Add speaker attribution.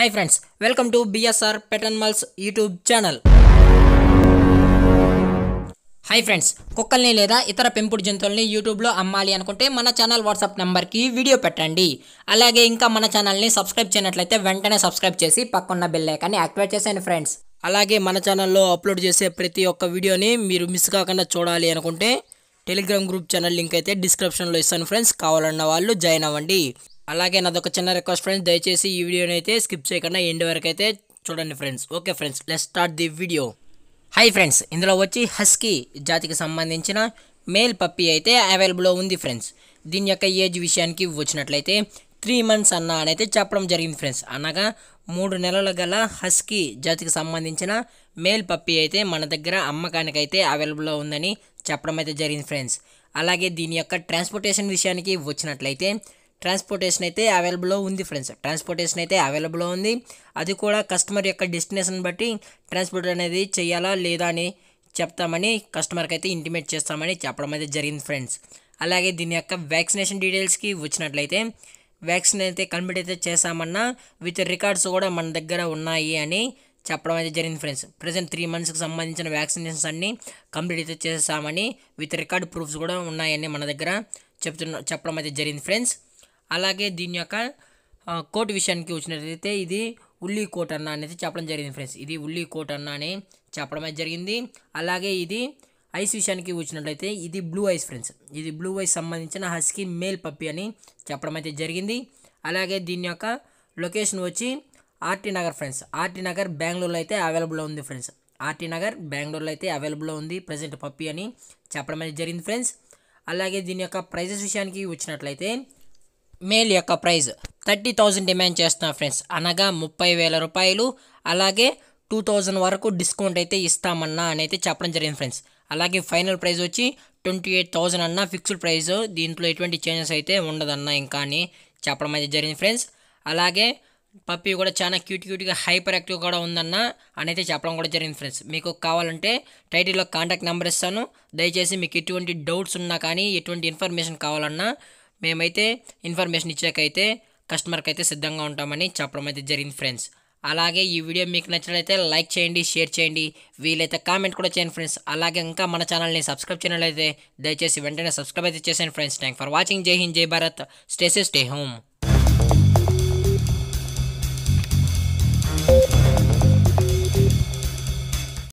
Speaker 1: Hi friends, welcome to BSR pet animals YouTube channel. Hi friends, కుక్కల్ని లేదా ఇతర పెంపుడు జంతువుల్ని యూట్యూబ్లో అమ్మాలి అనుకుంటే మన ఛానల్ వాట్సాప్ నెంబర్కి వీడియో పెట్టండి. అలాగే ఇంకా మన ఛానల్ని సబ్స్క్రైబ్ చేయనట్లయితే వెంటనే సబ్స్క్రైబ్ చేసి పక్కన్న బెల్ ఐకాన్ని యాక్టివేట్ చేసేయండి ఫ్రెండ్స్. అలాగే మన ఛానల్లో అప్లోడ్ చేసే ప్రతి ఒక్క వీడియోని మీరు మిస్ కాకుండా చూడాలి అనుకుంటే టెలిగ్రామ్ గ్రూప్ ఛానల్ లింక్ అయితే డిస్క్రిప్షన్లో ఇస్తాను ఫ్రెండ్స్. కావాలన్న వాళ్ళు జాయిన్ అవ్వండి. అలాగే నాదొక చిన్న రిక్వెస్ట్ ఫ్రెండ్స్, దయచేసి ఈ వీడియోని అయితే స్కిప్ చేయకుండా ఎండ్ వరకు అయితే చూడండి friends. Okay friends, let's start the video. Hi friends, ఇందులో వచ్చి హస్కీ జాతికి సంబంధించిన మేల్ పప్పీ అయితే అవైలబుల్లో ఉంది ఫ్రెండ్స్. దీని యొక్క ఏజ్ విషయానికి వచ్చినట్లయితే 3 months అని అయితే చెప్పడం జరిగింది ఫ్రెండ్స్. అనగా 3 నెలల గల హస్కీ జాతికి సంబంధించిన మేల్ పప్పీ అయితే మన దగ్గర అమ్మకానికి అయితే అవైలబుల్లో ఉందని చెప్పడం అయితే జరిగింది ఫ్రెండ్స్. అలాగే దీని యొక్క ట్రాన్స్పోర్టేషన్ విషయానికి వచ్చినట్లయితే ట్రాన్స్పోర్టేషన్ అయితే అవైలబుల్లో ఉంది ఫ్రెండ్స్. ట్రాన్స్పోర్టేషన్ అయితే అవైలబుల్లో ఉంది. అది కూడా కస్టమర్ యొక్క డెస్టినేషన్ బట్టి ట్రాన్స్పోర్ట్ అనేది చేయాలా లేదా అని చెప్తామని కస్టమర్కి అయితే ఇంటిమేట్ చేస్తామని చెప్పడం అయితే జరిగింది ఫ్రెండ్స్. అలాగే దీని యొక్క వ్యాక్సినేషన్ డీటెయిల్స్కి వచ్చినట్లయితే వ్యాక్సిన్ అయితే కంప్లీట్ అయితే చేసామన్నా విత్ రికార్డ్స్ కూడా మన దగ్గర ఉన్నాయి అని చెప్పడం అయితే జరిగింది ఫ్రెండ్స్. ప్రజెంట్ 3 monthsకి సంబంధించిన వ్యాక్సినేషన్స్ అన్నీ కంప్లీట్ అయితే చేసామని విత్ రికార్డ్ ప్రూఫ్స్ కూడా ఉన్నాయని మన దగ్గర చెప్పడం అయితే జరిగింది ఫ్రెండ్స్. అలాగే దీని యొక్క కోట్ విషయానికి వచ్చినట్లయితే ఇది ఉల్లి కోట్ అన్న అనేది చెప్పడం జరిగింది ఫ్రెండ్స్. ఇది ఉల్లి కోట్ అన్న అని చెప్పడం అయితే జరిగింది. అలాగే ఇది ఐస్ విషయానికి వచ్చినట్లయితే ఇది బ్లూ ఐస్ ఫ్రెండ్స్. ఇది బ్లూ ఐస్ సంబంధించిన హస్కీ మేల్ పప్పీ అని చెప్పడం అయితే జరిగింది. అలాగే దీని యొక్క లొకేషన్ వచ్చి ఆర్టీ నగర్ ఫ్రెండ్స్. ఆర్టీ నగర్ బెంగళూరులో అయితే అవైలబుల్లో ఉంది ఫ్రెండ్స్. ఆర్టీ నగర్ బెంగళూరులో అయితే అవైలబుల్లో ఉంది ప్రజెంట్ పప్పీ అని చెప్పడం అయితే జరిగింది ఫ్రెండ్స్. అలాగే దీని యొక్క ప్రైజెస్ విషయానికి వచ్చినట్లయితే మేల్ యొక్క ప్రైస్ 30,000 డిమాండ్ చేస్తున్నా ఫ్రెండ్స్. అనగా 30,000 రూపాయలు. అలాగే 2,000 వరకు డిస్కౌంట్ అయితే ఇస్తామన్నా అని అయితే చెప్పడం జరిగింది ఫ్రెండ్స్. అలాగే ఫైనల్ ప్రైస్ వచ్చి 28,000 అన్న ఫిక్స్డ్ ప్రైస్. దీంట్లో ఎటువంటి చేంజెస్ అయితే ఉండదన్నా ఇంకా అని చెప్పడం అయితే జరిగింది ఫ్రెండ్స్. అలాగే పప్పీ కూడా చాలా క్యూట్గా హైపర్ యాక్టివ్ కూడా ఉందన్న అని అయితే చెప్పడం కూడా జరిగింది ఫ్రెండ్స్. మీకు కావాలంటే టైటిల్లో కాంటాక్ట్ నెంబర్ ఇస్తాను. దయచేసి మీకు ఎటువంటి డౌట్స్ ఉన్నా కానీ ఎటువంటి ఇన్ఫర్మేషన్ కావాలన్నా మేమైతే ఇన్ఫర్మేషన్ ఇచ్చాకైతే కస్టమర్కి అయితే సిద్ధంగా ఉంటామని చెప్పడం అయితే జరిగింది ఫ్రెండ్స్. అలాగే ఈ వీడియో మీకు నచ్చినట్లయితే లైక్ చేయండి, షేర్ చేయండి, వీలైతే కామెంట్ కూడా చేయండి ఫ్రెండ్స్. అలాగే ఇంకా మన ఛానల్ని సబ్స్క్రైబ్ చేయనట్లయితే దయచేసి వెంటనే సబ్స్క్రైబ్ అయితే చేసేయండి ఫ్రెండ్స్. Thank for watching. జై హింద్, జై Bharat. Stay safe, stay home.